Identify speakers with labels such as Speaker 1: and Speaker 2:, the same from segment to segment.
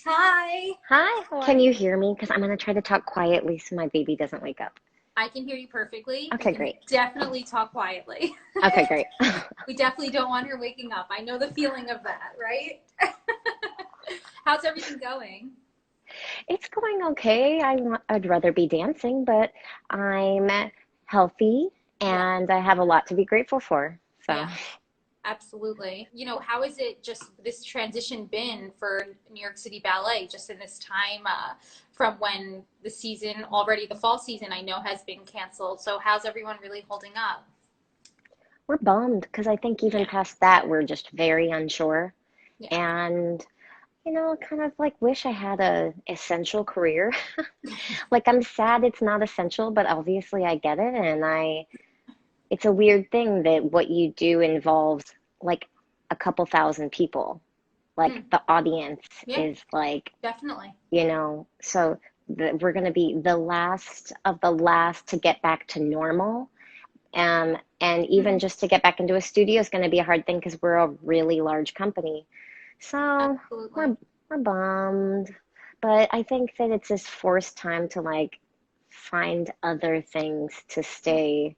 Speaker 1: Hi.
Speaker 2: Hi,
Speaker 1: How are
Speaker 2: can
Speaker 1: you?
Speaker 2: you hear me? Because I'm going to try to talk quietly so my baby doesn't wake up.
Speaker 1: I can hear you perfectly. You
Speaker 2: Okay,
Speaker 1: can
Speaker 2: great.
Speaker 1: definitely talk quietly.
Speaker 2: Okay, great.
Speaker 1: We definitely don't want her waking up. I know the feeling of that, right? How's everything going?
Speaker 2: It's going okay. I'd rather be dancing, but I'm healthy
Speaker 1: Yeah,
Speaker 2: and I have a lot to be grateful for. So
Speaker 1: yeah, absolutely. How has it just this transition been for New York City Ballet just in this time from when the fall season, I know has been canceled. So how's everyone really holding up?
Speaker 2: we're bummed because I think even
Speaker 1: Yeah,
Speaker 2: past that, we're just very unsure.
Speaker 1: yeah.
Speaker 2: And, kind of like wish I had a essential career. Like I'm sad it's not essential, but obviously I get it. It's a weird thing that what you do involves like a couple thousand people. Like
Speaker 1: Mm,
Speaker 2: the audience
Speaker 1: yeah,
Speaker 2: is like,
Speaker 1: definitely.
Speaker 2: so we're going to be the last of the last to get back to normal. And even
Speaker 1: Hmm.
Speaker 2: just to get back into a studio is going to be a hard thing because we're a really large company. So
Speaker 1: Absolutely.
Speaker 2: we're bummed. But I think that it's this forced time to like find other things to stay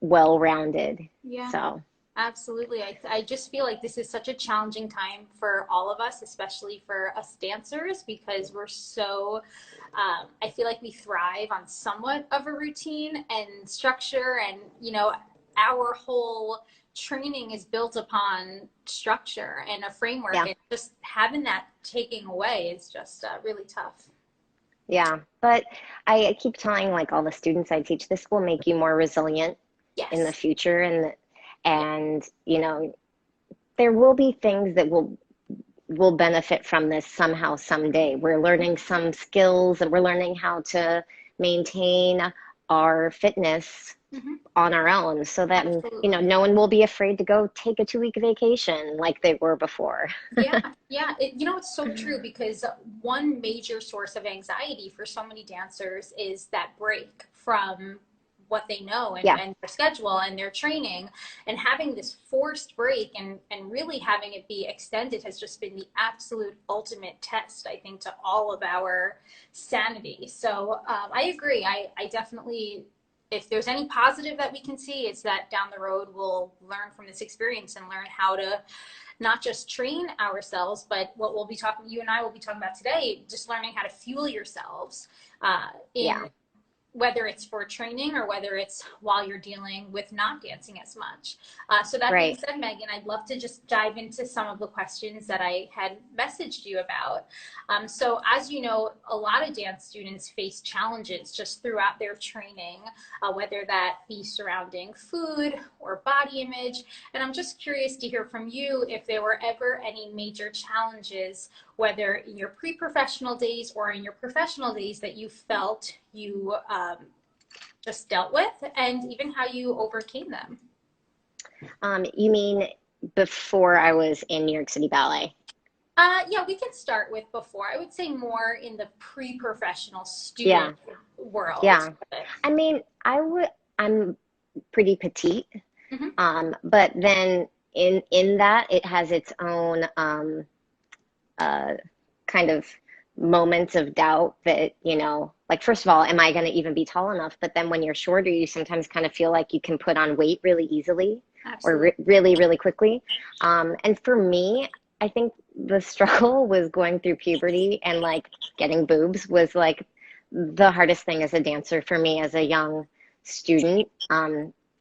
Speaker 2: well-rounded.
Speaker 1: Yeah.
Speaker 2: So,
Speaker 1: Absolutely. I just feel like this is such a challenging time for all of us, especially for us dancers, because I feel like we thrive on somewhat of a routine and structure. And, our whole training is built upon structure and a framework.
Speaker 2: yeah.
Speaker 1: And just having that taken away is just really tough.
Speaker 2: Yeah. But I keep telling like all the students I teach, this will make you more resilient in the
Speaker 1: Yes.
Speaker 2: future
Speaker 1: Yeah.
Speaker 2: and there will be things that will benefit from this somehow someday. We're learning some skills and we're learning how to maintain our fitness
Speaker 1: Hmm.
Speaker 2: on our own so that
Speaker 1: Absolutely.
Speaker 2: no one will be afraid to go take a 2 week vacation like they were before.
Speaker 1: Yeah, yeah. It's so true because one major source of anxiety for so many dancers is that break from what they know and,
Speaker 2: Yeah,
Speaker 1: and their schedule and their training. And having this forced break and really having it be extended has just been the absolute ultimate test, I think, to all of our sanity. So I agree. I definitely, if there's any positive that we can see, it's that down the road we'll learn from this experience and learn how to not just train ourselves, but what you and I will be talking about today, just learning how to fuel yourselves in
Speaker 2: yeah,
Speaker 1: whether it's for training or whether it's while you're dealing with not dancing as much. So that being
Speaker 2: right.
Speaker 1: said, Megan, I'd love to just dive into some of the questions that I had messaged you about. So as you know, a lot of dance students face challenges just throughout their training, whether that be surrounding food or body image. And I'm just curious to hear from you if there were ever any major challenges, whether in your pre-professional days or in your professional days, that you felt you just dealt with, and even how you overcame them.
Speaker 2: You mean before I was in New York City Ballet?
Speaker 1: Yeah, we can start with before. I would say more in the pre-professional student
Speaker 2: Yeah,
Speaker 1: world.
Speaker 2: yeah. I mean, I'm pretty petite.
Speaker 1: Mm-hmm.
Speaker 2: But then in that it has its own uh, kind of moments of doubt that, like first of all, am I going to even be tall enough? But then when you're shorter, you sometimes kind of feel like you can put on weight really easily or
Speaker 1: Absolutely.
Speaker 2: really, really quickly. And for me, I think the struggle was going through puberty and like getting boobs was like the hardest thing as a dancer for me as a young student.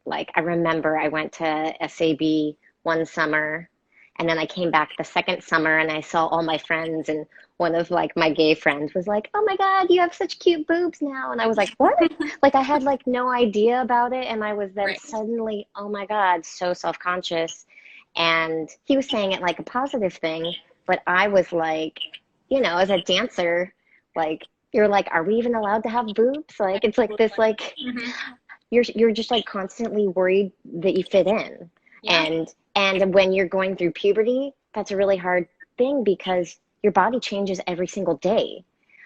Speaker 2: Like I remember I went to SAB one summer and then I came back the second summer and I saw all my friends and one of like my gay friends was like, "Oh my God, you have such cute boobs now." And I was like, "What?" Like I had like no idea about it and I was then
Speaker 1: Right.
Speaker 2: suddenly, "Oh my God," so self-conscious. And he was saying it like a positive thing, but I was like, as a dancer, like you're like, "Are we even allowed to have boobs?" Like it's like this
Speaker 1: Absolutely.
Speaker 2: like
Speaker 1: Mm-hmm.
Speaker 2: you're just like constantly worried that you fit in.
Speaker 1: Yeah.
Speaker 2: And when you're going through puberty, that's a really hard thing because your body changes every single day.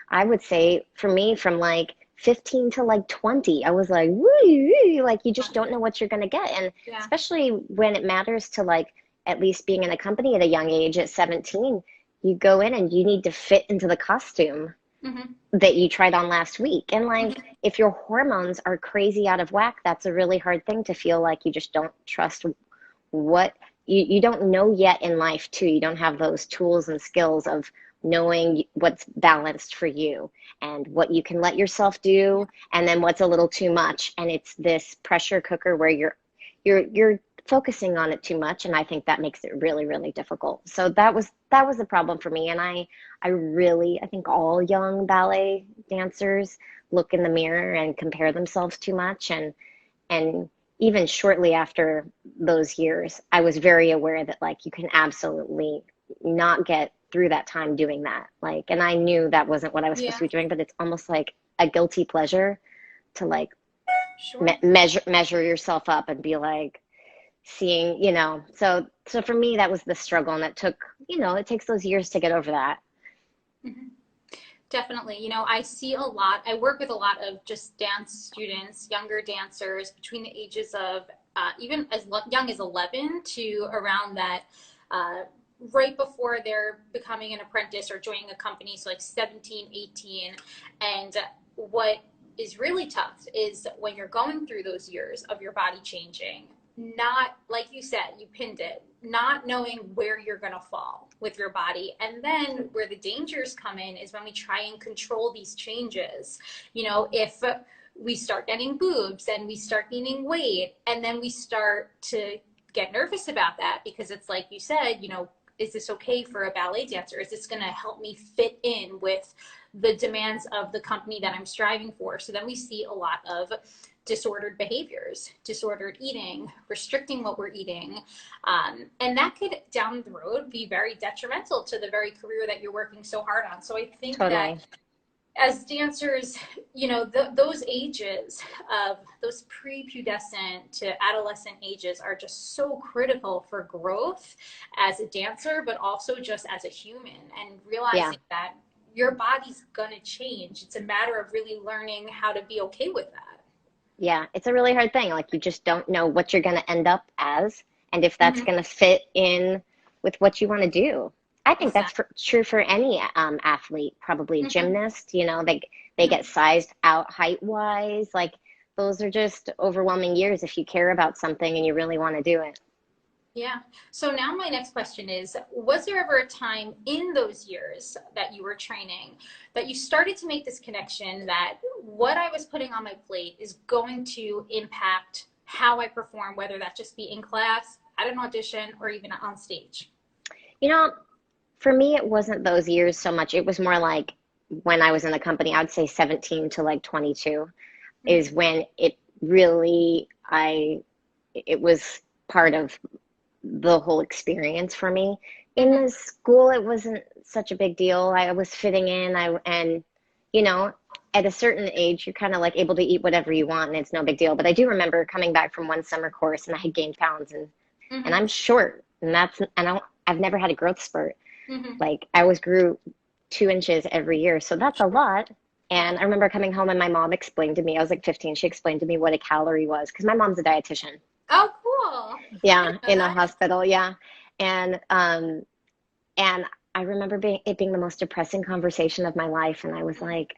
Speaker 2: I would say for me from like 15 to like 20, I was like, woo, woo, like you just don't know what you're going to get. And
Speaker 1: Yeah.
Speaker 2: especially when it matters to like at least being in a company at a young age at 17, you go in and you need to fit into the costume
Speaker 1: Hmm.
Speaker 2: that you tried on last week. And like,
Speaker 1: Hmm.
Speaker 2: if your hormones are crazy out of whack, that's a really hard thing to feel like you just don't trust what you don't know yet in life too. You don't have those tools and skills of knowing what's balanced for you and what you can let yourself do and then what's a little too much. And it's this pressure cooker where you're focusing on it too much, and I think that makes it really, really difficult. So that was the problem for me. And I think all young ballet dancers look in the mirror and compare themselves too much. And even shortly after those years, I was very aware that like you can absolutely not get through that time doing that. Like, and I knew that wasn't what I was supposed
Speaker 1: Yeah,
Speaker 2: to be doing, but it's almost like a guilty pleasure to like
Speaker 1: sure.
Speaker 2: measure yourself up and be like seeing, so for me that was the struggle, and that took, it takes those years to get over that.
Speaker 1: Hmm. Definitely. I see a lot, I work with a lot of just dance students, younger dancers between the ages of even as young as 11 to around that, uh, right before they're becoming an apprentice or joining a company. So like 17, 18. And what is really tough is when you're going through those years of your body changing, not like you said, you pinned it, not knowing where you're going to fall with your body. And then where the dangers come in is when we try and control these changes. If we start getting boobs and we start gaining weight, and then we start to get nervous about that because it's like you said, is this okay for a ballet dancer? Is this going to help me fit in with the demands of the company that I'm striving for? So then we see a lot of disordered behaviors, disordered eating, restricting what we're eating. And that could down the road be very detrimental to the very career that you're working so hard on. So I think that
Speaker 2: Totally.
Speaker 1: as dancers, those ages of those prepubescent to adolescent ages are just so critical for growth as a dancer, but also just as a human, and
Speaker 2: Yeah.
Speaker 1: realizing that your body's going to change. It's a matter of really learning how to be okay with that.
Speaker 2: Yeah, it's a really hard thing. Like you just don't know what you're going to end up as and if that's
Speaker 1: Mm-hmm.
Speaker 2: going to fit in with what you want to do. I think that's
Speaker 1: Exactly.
Speaker 2: true for any athlete, probably
Speaker 1: Mm-hmm.
Speaker 2: gymnast, they get sized out height wise. Like those are just overwhelming years if you care about something and you really want to do it.
Speaker 1: Yeah. So now my next question is, was there ever a time in those years that you were training that you started to make this connection that what I was putting on my plate is going to impact how I perform, whether that just be in class, at an audition, or even on stage?
Speaker 2: You know, for me, it wasn't those years so much. It was more like when I was in the company, I would say 17 to like 22 is
Speaker 1: Mm-hmm.
Speaker 2: when it really, it was part of the whole experience for me. In
Speaker 1: Mm-hmm.
Speaker 2: the school, it wasn't such a big deal. I was fitting in. And you know, at a certain age, you're kind of like able to eat whatever you want, and it's no big deal. But I do remember coming back from one summer course, and I had gained pounds, and
Speaker 1: Mm-hmm.
Speaker 2: I'm short, I've never had a growth spurt.
Speaker 1: Mm-hmm.
Speaker 2: Like I always grew 2 inches every year, so that's a
Speaker 1: Sure.
Speaker 2: lot.
Speaker 1: Yeah.
Speaker 2: And I remember coming home and my mom explained to me, I was like 15, she explained to me what a calorie was because my mom's a dietitian.
Speaker 1: Oh, cool. I
Speaker 2: Yeah,
Speaker 1: didn't know
Speaker 2: in a
Speaker 1: that.
Speaker 2: hospital. Yeah. And and I remember it being the most depressing conversation of my life. And I was
Speaker 1: Mm-hmm.
Speaker 2: like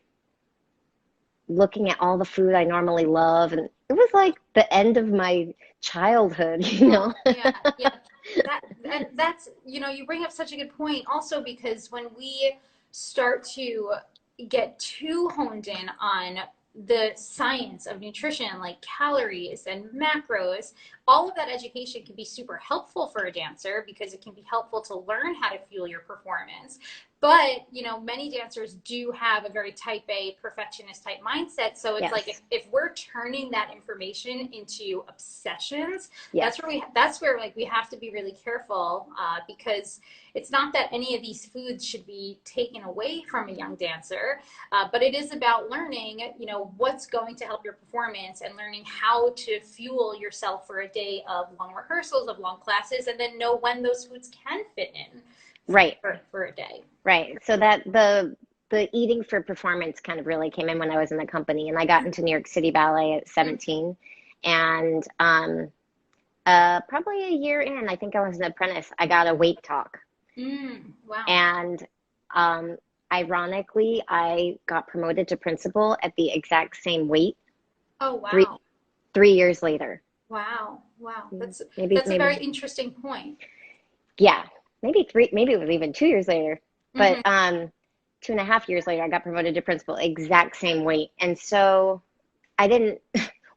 Speaker 2: looking at all the food I normally love. And it was like the end of my childhood, you
Speaker 1: Oh,
Speaker 2: know?
Speaker 1: yeah, yeah. That's, you bring up such a good point also, because when we start to get too honed in on the science of nutrition, like calories and macros, all of that education can be super helpful for a dancer because it can be helpful to learn how to fuel your performance. But, many dancers do have a very type A perfectionist type mindset. So it's like
Speaker 2: Yes.
Speaker 1: if we're turning that information into obsessions,
Speaker 2: Yes.
Speaker 1: that's where like we have to be really careful, because it's not that any of these foods should be taken away from a young dancer, but it is about learning, what's going to help your performance, and learning how to fuel yourself for a day of long rehearsals, of long classes, and then know when those foods can fit in
Speaker 2: Right.
Speaker 1: for a day.
Speaker 2: Right. So that the eating for performance kind of really came in when I was in the company, and I got into New York City Ballet at 17. And probably a year in, I think I was an apprentice, I got a weight talk.
Speaker 1: Wow.
Speaker 2: And ironically, I got promoted to principal at the exact same weight
Speaker 1: Oh,
Speaker 2: three
Speaker 1: wow.
Speaker 2: 3 years later.
Speaker 1: Wow. Wow.
Speaker 2: Maybe,
Speaker 1: That's a very
Speaker 2: maybe,
Speaker 1: interesting point.
Speaker 2: yeah, maybe three, maybe it was even 2 years later. But
Speaker 1: Hmm.
Speaker 2: 2.5 years later, I got promoted to principal, exact same weight. And so I didn't,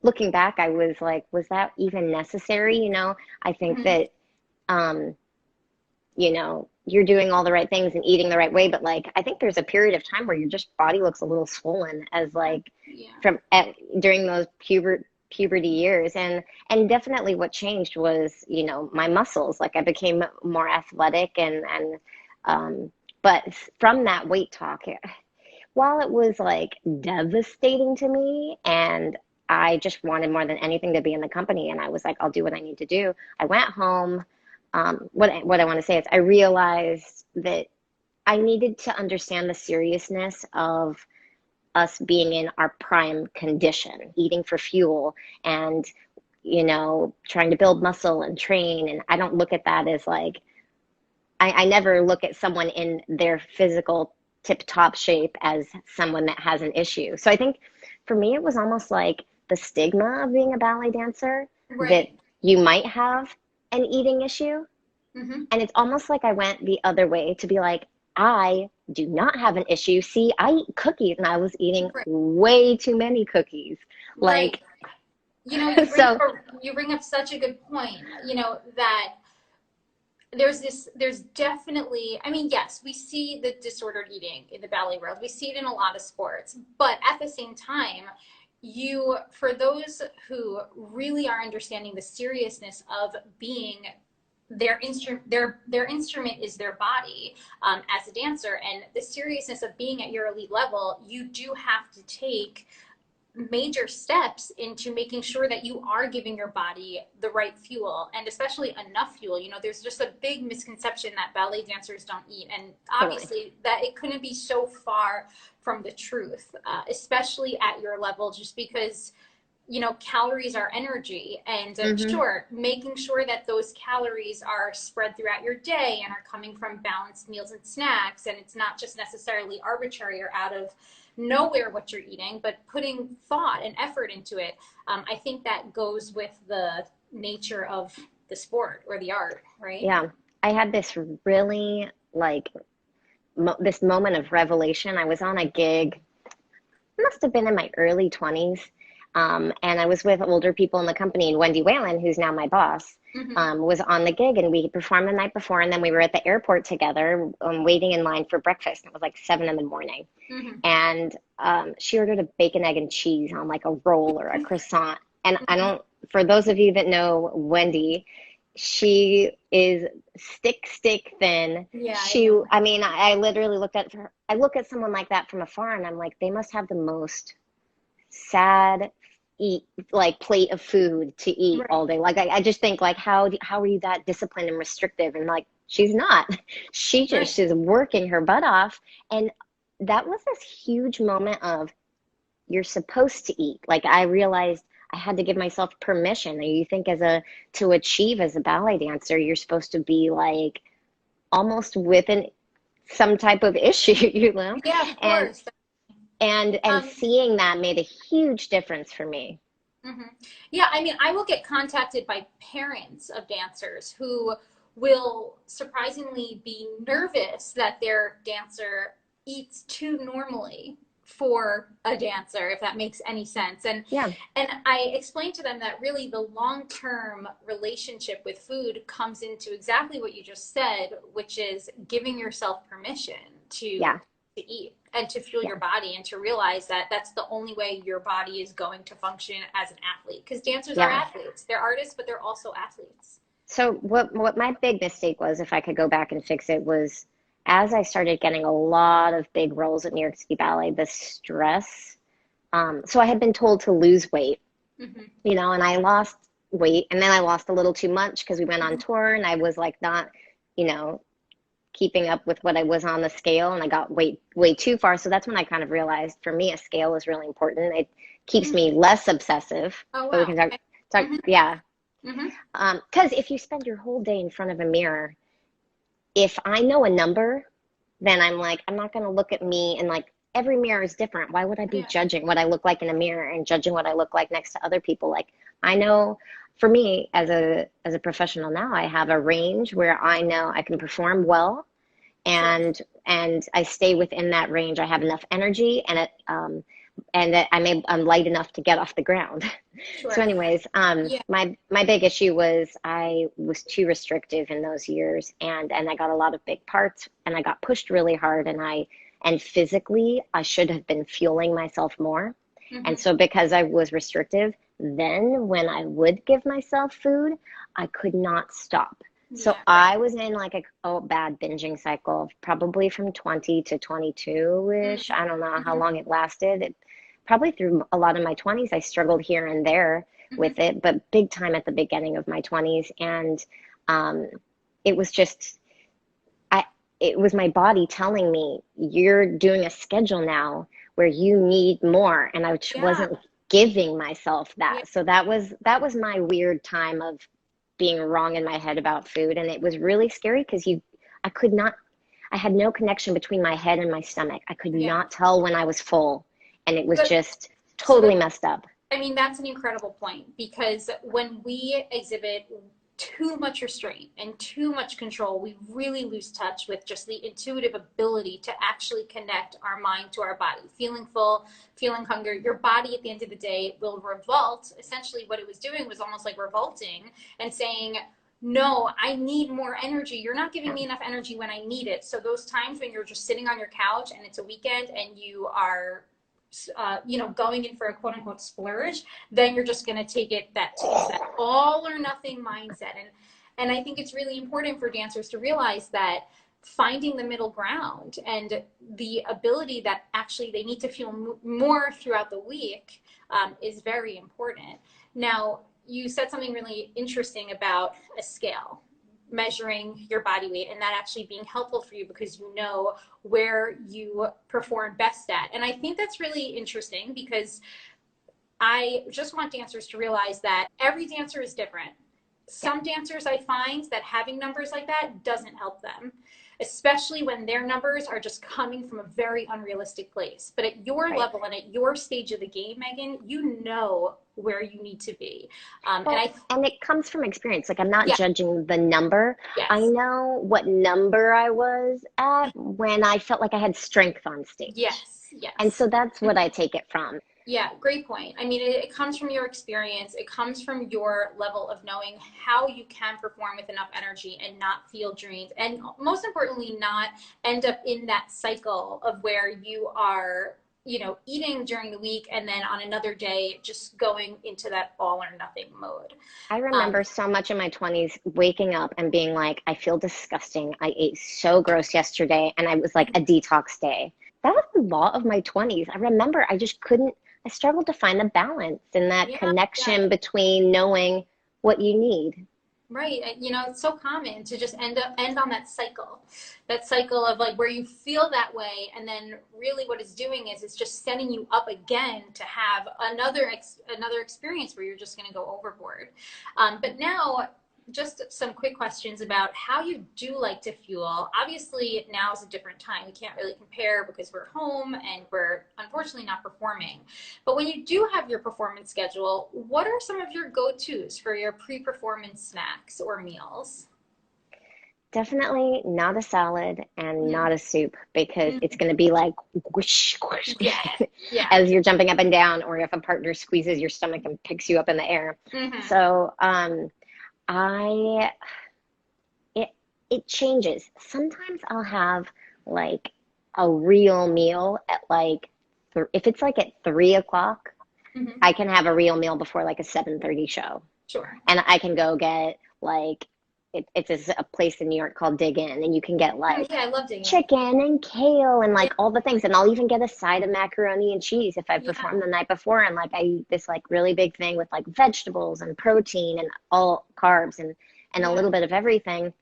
Speaker 2: looking back, I was like, was that even necessary? I think
Speaker 1: Hmm.
Speaker 2: that, um, you're doing all the right things and eating the right way, but like, I think there's a period of time where your just body looks a little swollen as like
Speaker 1: Yeah.
Speaker 2: during those puberty years. And definitely what changed was, my muscles, like I became more athletic and but from that weight talk, while it was like devastating to me and I just wanted more than anything to be in the company, and I was like, I'll do what I need to do. I went home. What I want to say is I realized that I needed to understand the seriousness of us being in our prime condition, eating for fuel and, trying to build muscle and train. And I don't look at that as like, I never look at someone in their physical tip top shape as someone that has an issue. So I think for me, it was almost like the stigma of being a ballet dancer that
Speaker 1: Right.
Speaker 2: you might have an eating issue.
Speaker 1: Hmm.
Speaker 2: And it's almost like I went the other way to be like, I do not have an issue. See, I eat cookies and I was eating
Speaker 1: Right.
Speaker 2: way too many cookies.
Speaker 1: Right.
Speaker 2: Like, so,
Speaker 1: You bring up such a good point, that there's definitely, I mean, yes, we see the disordered eating in the ballet world. We see it in a lot of sports, but at the same time, for those who really are understanding the seriousness of being their instrument is their body, as a dancer, and the seriousness of being at your elite level, you do have to take major steps into making sure that you are giving your body the right fuel, and especially enough fuel. There's just a big misconception that ballet dancers don't eat, and
Speaker 2: totally.
Speaker 1: obviously that it couldn't be so far from the truth, especially at your level, just because calories are energy, and
Speaker 2: Hmm.
Speaker 1: sure, making sure that those calories are spread throughout your day and are coming from balanced meals and snacks, and it's not just necessarily arbitrary or out of nowhere what you're eating, but putting thought and effort into it. I think that goes with the nature of the sport or the art, right?
Speaker 2: Yeah. I had this really like this moment of revelation. I was on a gig, must have been in my early 20s. And I was with older people in the company, and Wendy Whalen, who's now my boss,
Speaker 1: Mm-hmm.
Speaker 2: was on the gig, and we performed the night before, and then we were at the airport together, waiting in line for breakfast. It was like 7 in the morning,
Speaker 1: Mm-hmm.
Speaker 2: and she ordered a bacon, egg, and cheese on like a roll or a croissant. And I don't, for those of you that know Wendy, she is stick thin.
Speaker 1: Yeah, I know.
Speaker 2: I mean, I literally looked at her. I look at someone like that from afar, and I'm like, they must have the most sad eat like plate of food to eat
Speaker 1: Right.
Speaker 2: all day. Like I just think like how are you that disciplined and restrictive? And like she's not. She
Speaker 1: Right.
Speaker 2: just is working her butt off. And that was this huge moment of you're supposed to eat. Like I realized I had to give myself permission. And you think to achieve as a ballet dancer, you're supposed to be like almost with some type of issue,
Speaker 1: Yeah, of
Speaker 2: and
Speaker 1: course.
Speaker 2: and
Speaker 1: um
Speaker 2: seeing that made a huge difference for me.
Speaker 1: Mhm. Yeah, I mean, I will get contacted by parents of dancers who will surprisingly be nervous that their dancer eats too normally for a dancer, if that makes any sense.
Speaker 2: Yeah,
Speaker 1: And I explained to them that really the long-term relationship with food comes into exactly what you just said, which is giving yourself permission
Speaker 2: yeah,
Speaker 1: to eat and to fuel
Speaker 2: yeah,
Speaker 1: your body, and to realize that that's the only way your body is going to function as an athlete, because dancers are
Speaker 2: yeah.
Speaker 1: athletes. They're artists, but they're also athletes.
Speaker 2: So what my big mistake was, if I could go back and fix it, was as I started getting a lot of big roles at New York City Ballet, the stress. So I had been told to lose weight,
Speaker 1: Mm-hmm.
Speaker 2: and I lost weight, and then I lost a little too much because we went on tour, and I was like not, you know, keeping up with what I was on the scale, and I got way too far. So that's when I kind of realized for me a scale is really important. It keeps
Speaker 1: Mm-hmm.
Speaker 2: me less obsessive.
Speaker 1: Oh,
Speaker 2: But we
Speaker 1: wow.
Speaker 2: can
Speaker 1: Okay.
Speaker 2: talk,
Speaker 1: Mm-hmm.
Speaker 2: yeah.
Speaker 1: Mm-hmm.
Speaker 2: Because if you spend your whole day in front of a mirror, if I know a number, then I'm like, I'm not going to look at me, and like every mirror is different. Why would I be
Speaker 1: Yeah.
Speaker 2: judging what I look like in a mirror and judging what I look like next to other people? Like I know for me as a professional now, I have a range where I know I can perform well,
Speaker 1: Sure.
Speaker 2: and I stay within that range. I have enough energy, and that I'm light enough to get off the ground. So
Speaker 1: Sure.
Speaker 2: anyways,
Speaker 1: Yeah.
Speaker 2: my big issue was I was too restrictive in those years, and I got a lot of big parts, and I got pushed really hard, and physically I should have been fueling myself more. And
Speaker 1: Hmm.
Speaker 2: so because I was restrictive, then when I would give myself food, I could not stop. So
Speaker 1: Yeah. Right.
Speaker 2: I was in like a bad binging cycle, probably from 20 to 22-ish. I don't know how
Speaker 1: Mm-hmm.
Speaker 2: long it lasted. Probably through a lot of my 20s. I struggled here and there
Speaker 1: Hmm.
Speaker 2: with it, but big time at the beginning of my 20s. And um, it was just, I, it was my body telling me, you're doing a schedule now where you need more. And I just
Speaker 1: Yeah.
Speaker 2: wasn't giving myself
Speaker 1: Yeah.
Speaker 2: that. So that was my weird time of being wrong in my head about food. And it was really scary because I could not, I had no connection between my head and my stomach. I could
Speaker 1: Yeah.
Speaker 2: not tell when I was full, and it was
Speaker 1: But
Speaker 2: just
Speaker 1: so
Speaker 2: totally messed up.
Speaker 1: I mean, that's an incredible point because when we exhibit too much restraint and too much control, we really lose touch with just the intuitive ability to actually connect our mind to our body. Feeling full, feeling hunger, your body at the end of the day will revolt. Essentially, what it was doing was almost like revolting and saying, no, I need more energy. You're not giving
Speaker 2: Yeah.
Speaker 1: me enough energy when I need it. So those times when you're just sitting on your couch and it's a weekend and you are going in for a quote unquote splurge, then you're just going to take it that it's that all or nothing mindset. And I think it's really important for dancers to realize that finding the middle ground and the ability that actually they need to feel more throughout the week is very important. Now, you said something really interesting about a scale, measuring your body weight, and that actually being helpful for you because you know where you perform best at. And I think that's really interesting because I just want dancers to realize that every dancer is different. Some dancers I find that having numbers like that doesn't help them, especially when their numbers are just coming from a very unrealistic place. But at your
Speaker 2: Right.
Speaker 1: level and at your stage of the game, Megan, you know where you need to be. And
Speaker 2: Well,
Speaker 1: I,
Speaker 2: and it comes from experience. Like I'm not
Speaker 1: yeah,
Speaker 2: judging the number. I
Speaker 1: yes,
Speaker 2: know what number I was at when I felt like I had strength on stage.
Speaker 1: yes,
Speaker 2: And
Speaker 1: yes.
Speaker 2: so that's what I take it from.
Speaker 1: Yeah, great point. I mean, it comes from your experience. It comes from your level of knowing how you can perform with enough energy and not feel drained. And most importantly, not end up in that cycle of where you are, eating during the week and then on another day just going into that all or nothing mode.
Speaker 2: I
Speaker 1: Um,
Speaker 2: remember so much in my 20s waking up and being like, I feel disgusting. I ate so gross yesterday. And I was like a detox day. That was a lot of my 20s. I remember I just couldn't, I struggled to find the balance and that
Speaker 1: yeah, yeah.
Speaker 2: connection between knowing what you need.
Speaker 1: Right. It's so common to just end on that cycle of like where you feel that way. And then really what it's doing is it's just setting you up again to have another experience where you're just going to go overboard. But now just some quick questions about how you do like to fuel. Obviously now is a different time. We can't really compare because we're home and we're unfortunately not performing. But when you do have your performance schedule, what are some of your go-tos for your pre-performance snacks or meals?
Speaker 2: Definitely not a salad and
Speaker 1: Mm-hmm.
Speaker 2: not a soup because it's going to be like whoosh, whoosh,
Speaker 1: Yeah, yeah.
Speaker 2: as you're jumping up and down, or if a partner squeezes your stomach and picks you up in the air.
Speaker 1: Mm-hmm.
Speaker 2: So I it it changes. Sometimes I'll have like a real meal at like if it's like at 3 o'clock,
Speaker 1: Mm-hmm.
Speaker 2: I can have a real meal before like a 7:30 show,
Speaker 1: Sure.
Speaker 2: and I can go get like it's a place in New York called Dig In, and you can get
Speaker 1: Mm,
Speaker 2: like
Speaker 1: yeah, I love digging in.
Speaker 2: chicken and kale and
Speaker 1: Yeah,
Speaker 2: like all the things, and I'll even get a side of macaroni and cheese if I
Speaker 1: yeah,
Speaker 2: performed the night before, and like I eat this like really big thing with like vegetables and protein and all carbs and a
Speaker 1: yeah.
Speaker 2: little bit of everything.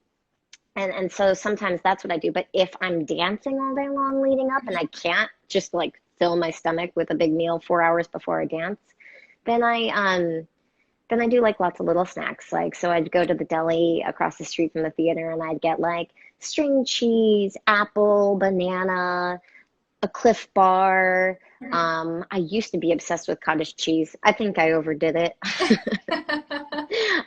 Speaker 2: And so sometimes that's what I do. But if I'm dancing all day long leading up and I can't just like fill my stomach with a big meal 4 hours before I dance, then I do like lots of little snacks. Like so I'd go to the deli across the street from the theater and I'd get like string cheese, apple, banana, a Cliff Bar. I used to be obsessed with cottage cheese. I think I overdid it.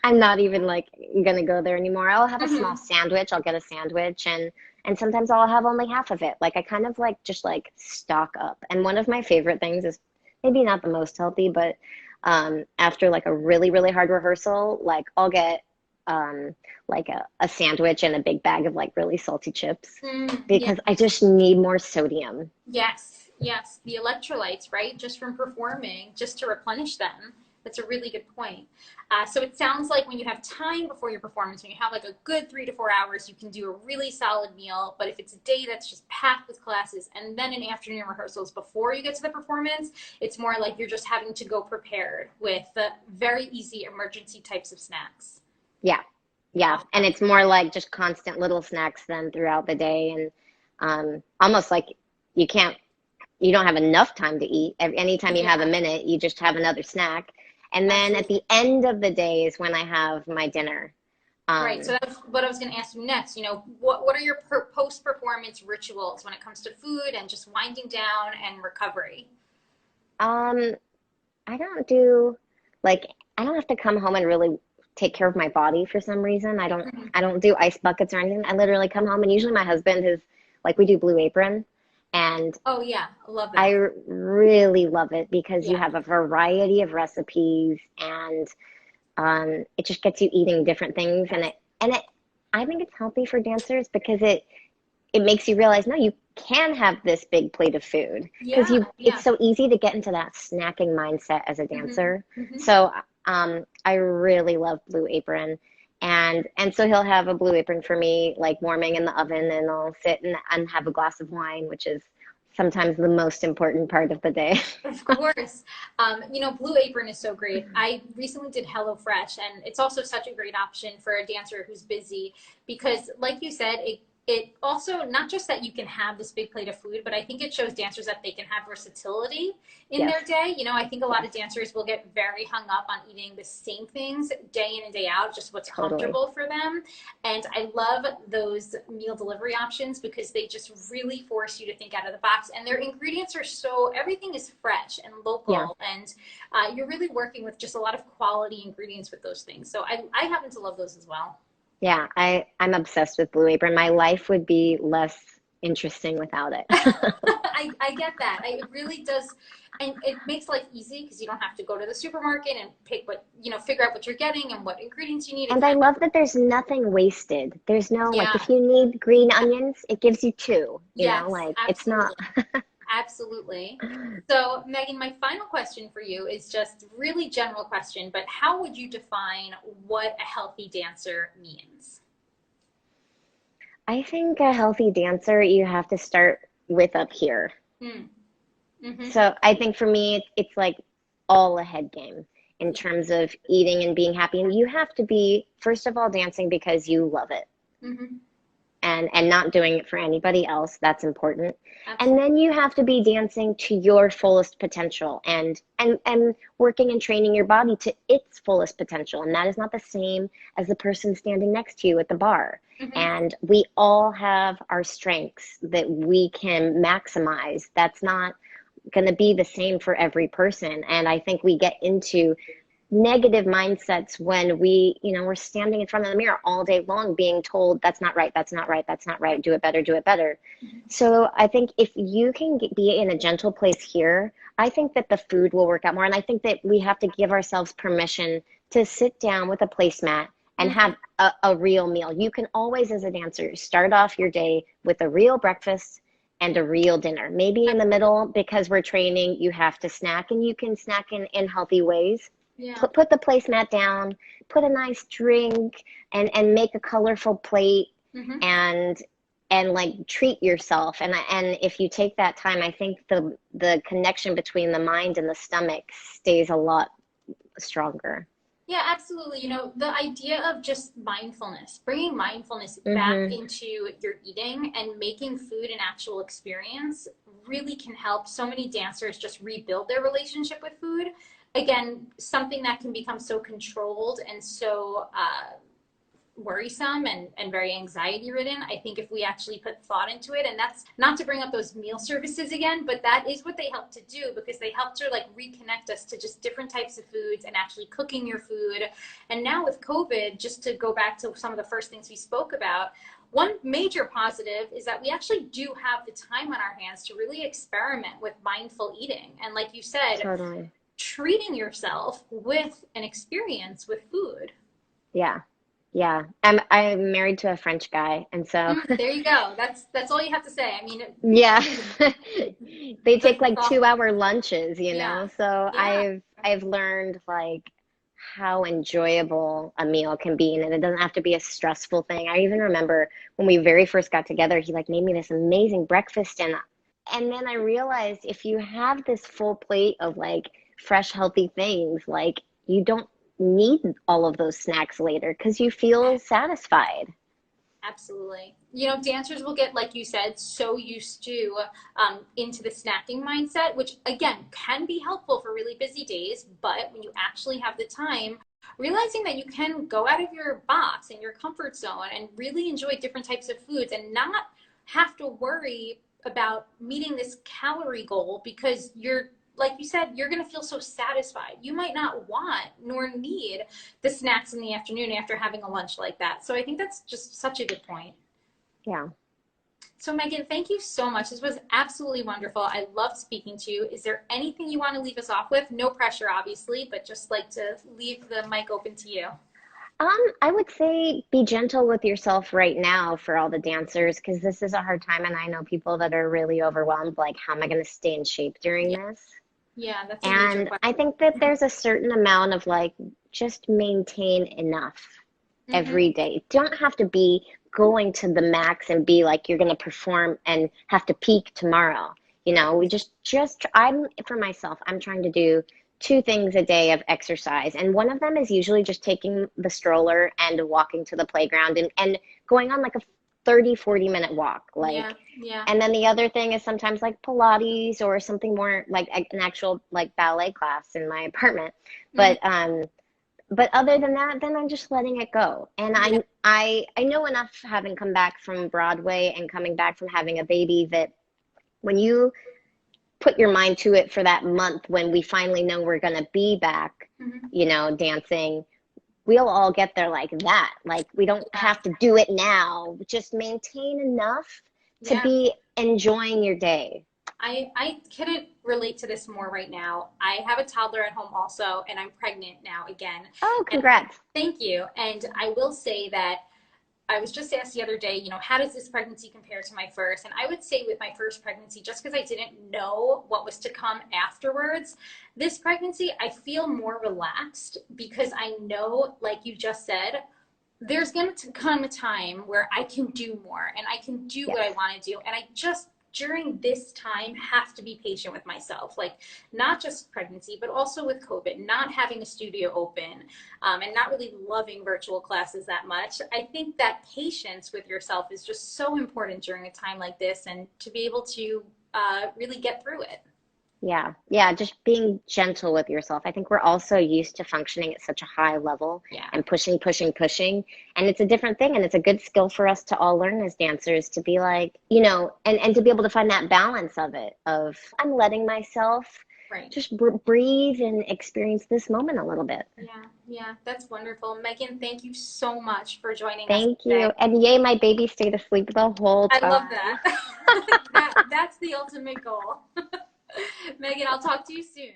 Speaker 2: I'm not even like gonna go there anymore. I'll have a small sandwich. I'll get a sandwich, and sometimes I'll have only half of it. Like I kind of like just like stock up. And one of my favorite things is maybe not the most healthy, but after like a really, really hard rehearsal, like I'll get like a sandwich and a big bag of like really salty chips because I just need more sodium.
Speaker 1: Yes, yes, the electrolytes, right? Just from performing, just to replenish them. That's a really good point. So it sounds like when you have time before your performance, when you have like a good 3 to 4 hours, you can do a really solid meal. But if it's a day that's just packed with classes and then an afternoon rehearsals before you get to the performance, it's more like you're just having to go prepared with very easy emergency types of snacks.
Speaker 2: Yeah. Yeah. And it's more like just constant little snacks then throughout the day. And almost like you don't have enough time to eat. Anytime you have a minute, you just have another snack. And then at the end of the day is when I have my dinner.
Speaker 1: Right. So that's what I was going to ask you next. You know, what are your post-performance rituals when it comes to food and just winding down and recovery?
Speaker 2: I don't do like I don't have to come home and really take care of my body for some reason. I don't do ice buckets or anything. I literally come home and usually my husband is like we do Blue Apron. And
Speaker 1: oh yeah, I love that.
Speaker 2: I really love it because you
Speaker 1: Yeah.
Speaker 2: have a variety of recipes and it just gets you eating different things and it I think it's healthy for dancers because it makes you realize no, you can have this big plate of food because it's so easy to get into that snacking mindset as a dancer. So I really love Blue Apron. And so he'll have a Blue Apron for me, like warming in the oven, and I'll sit and have a glass of wine, which is sometimes the most important part of the day.
Speaker 1: Of course. You know, Blue Apron is so great. I recently did HelloFresh, and it's also such a great option for a dancer who's busy because, like you said, it also, not just that you can have this big plate of food, but I think it shows dancers that they can have versatility in their day. You know, I think a lot of dancers will get very hung up on eating the same things day in and day out, just what's comfortable for them. And I love those meal delivery options because they just really force you to think out of the box. And their ingredients are so, everything is fresh and local. And you're really working with just a lot of quality ingredients with those things. So I happen to love those as well.
Speaker 2: Yeah, I'm obsessed with Blue Apron. My life would be less interesting without it.
Speaker 1: I get that. It really does. And it makes life easy because you don't have to go to the supermarket and pick what, you know, figure out what you're getting and what ingredients you need.
Speaker 2: And I love that there's nothing wasted. There's no, like, if you need green onions, it gives you two, you know, like, it's not.
Speaker 1: Absolutely. So, Megan, my final question for you is just really general question, but how would you define what a healthy dancer means?
Speaker 2: I think a healthy dancer, you have to start with up here. So I think for me, it's like all a head game in terms of eating and being happy. And you have to be, first of all, dancing because you love it. And not doing it for anybody else. That's important. Absolutely. And then you have to be dancing to your fullest potential and working and training your body to its fullest potential. And that is not the same as the person standing next to you at the bar. And we all have our strengths that we can maximize. That's not going to be the same for every person. And I think we get into negative mindsets when we're standing in front of the mirror all day long being told that's not right, that's not right, that's not right, do it better, do it better. So I think if you can be in a gentle place here, I think that the food will work out more. And I think that we have to give ourselves permission to sit down with a placemat and have a real meal. You can always, as a dancer, start off your day with a real breakfast and a real dinner. Maybe in the middle, because we're training, you have to snack, and you can snack in healthy ways. Put the placemat down, put a nice drink, and make a colorful plate, and like treat yourself. And if you take that time, I think the connection between the mind and the stomach stays a lot stronger.
Speaker 1: Yeah, absolutely. You know, the idea of just mindfulness, bringing mindfulness back into your eating and making food an actual experience really can help so many dancers just rebuild their relationship with food. Again, something that can become so controlled and so worrisome and very anxiety ridden. I think if we actually put thought into it, and that's not to bring up those meal services again, but that is what they help to do, because they help to like reconnect us to just different types of foods and actually cooking your food. And now with COVID, just to go back to some of the first things we spoke about, one major positive is that we actually do have the time on our hands to really experiment with mindful eating. And like you said,
Speaker 2: Totally.
Speaker 1: treating yourself with an experience with food.
Speaker 2: Yeah. Yeah. I'm married to a French guy, and so
Speaker 1: There you go. That's all you have to say. I mean,
Speaker 2: yeah. They take like
Speaker 1: all,
Speaker 2: 2-hour lunches, you
Speaker 1: yeah,
Speaker 2: know. So
Speaker 1: yeah,
Speaker 2: I've learned like how enjoyable a meal can be, and it doesn't have to be a stressful thing. I even remember when we very first got together, he like made me this amazing breakfast, and then I realized if you have this full plate of like fresh, healthy things, like you don't need all of those snacks later because you feel satisfied.
Speaker 1: absolutely. You know, dancers will get, like you said, so used to into the snacking mindset, which again can be helpful for really busy days. But when you actually have the time, realizing that you can go out of your box and your comfort zone and really enjoy different types of foods and not have to worry about meeting this calorie goal, because you're, like you said, you're going to feel so satisfied. You might not want nor need the snacks in the afternoon after having a lunch like that. So I think that's just such a good point.
Speaker 2: Yeah.
Speaker 1: So Megan, thank you so much. This was absolutely wonderful. I loved speaking to you. Is there anything you want to leave us off with? No pressure, obviously, but just like to leave the mic open to you.
Speaker 2: I would say be gentle with yourself right now for all the dancers, because this is a hard time, and I know people that are really overwhelmed, like, how am I going to stay in shape during
Speaker 1: Yeah,
Speaker 2: this?
Speaker 1: yeah, that's a major
Speaker 2: And I
Speaker 1: question.
Speaker 2: think that there's a certain amount of like, just maintain enough
Speaker 1: Mm-hmm.
Speaker 2: every day. Don't have to be going to the max and be like you're going to perform and have to peak tomorrow. You know, we just I'm for myself, I'm trying to do 2 things a day of exercise. And one of them is usually just taking the stroller and walking to the playground and going on like a 30-40 minute walk.
Speaker 1: Yeah,
Speaker 2: Like,
Speaker 1: yeah,
Speaker 2: and then the other thing is sometimes like Pilates or something more like an actual like ballet class in my apartment.
Speaker 1: mm-hmm.
Speaker 2: But other than that, then I'm just letting it go. And
Speaker 1: Yeah,
Speaker 2: I know enough, having come back from Broadway and coming back from having a baby, that when you put your mind to it for that month when we finally know we're going to be back,
Speaker 1: mm-hmm.
Speaker 2: you know, dancing, we'll all get there like that. Like, we don't
Speaker 1: Yeah,
Speaker 2: have to do it now. Just maintain enough to
Speaker 1: yeah.
Speaker 2: be enjoying your day.
Speaker 1: I couldn't relate to this more right now. I have a toddler at home also, and I'm pregnant now again.
Speaker 2: Oh,
Speaker 1: And
Speaker 2: congrats.
Speaker 1: thank you. And I will say that I was just asked the other day, you know, how does this pregnancy compare to my first? And I would say with my first pregnancy, just because I didn't know what was to come afterwards, this pregnancy, I feel more relaxed because I know, like you just said, there's going to come a time where I can do more and I can do what
Speaker 2: Yes.
Speaker 1: I want to do. And I just, during this time, have to be patient with myself. Like, not just pregnancy, but also with COVID, not having a studio open, and not really loving virtual classes that much. I think that patience with yourself is just so important during a time like this, and to be able to really get through it.
Speaker 2: Yeah, yeah, just being gentle with yourself. I think we're also used to functioning at such a high level
Speaker 1: Yeah.
Speaker 2: and pushing, pushing, pushing. And it's a different thing. And it's a good skill for us to all learn as dancers, to be like, you know, and to be able to find that balance of it, of I'm letting myself
Speaker 1: Right.
Speaker 2: just breathe and experience this moment a little bit.
Speaker 1: Yeah. Yeah. That's wonderful. Megan, thank you so much for joining us
Speaker 2: Thank
Speaker 1: today.
Speaker 2: you. And yay, my baby stayed asleep the whole
Speaker 1: I love
Speaker 2: time.
Speaker 1: that. That's the ultimate goal. Megan, I'll talk to you soon.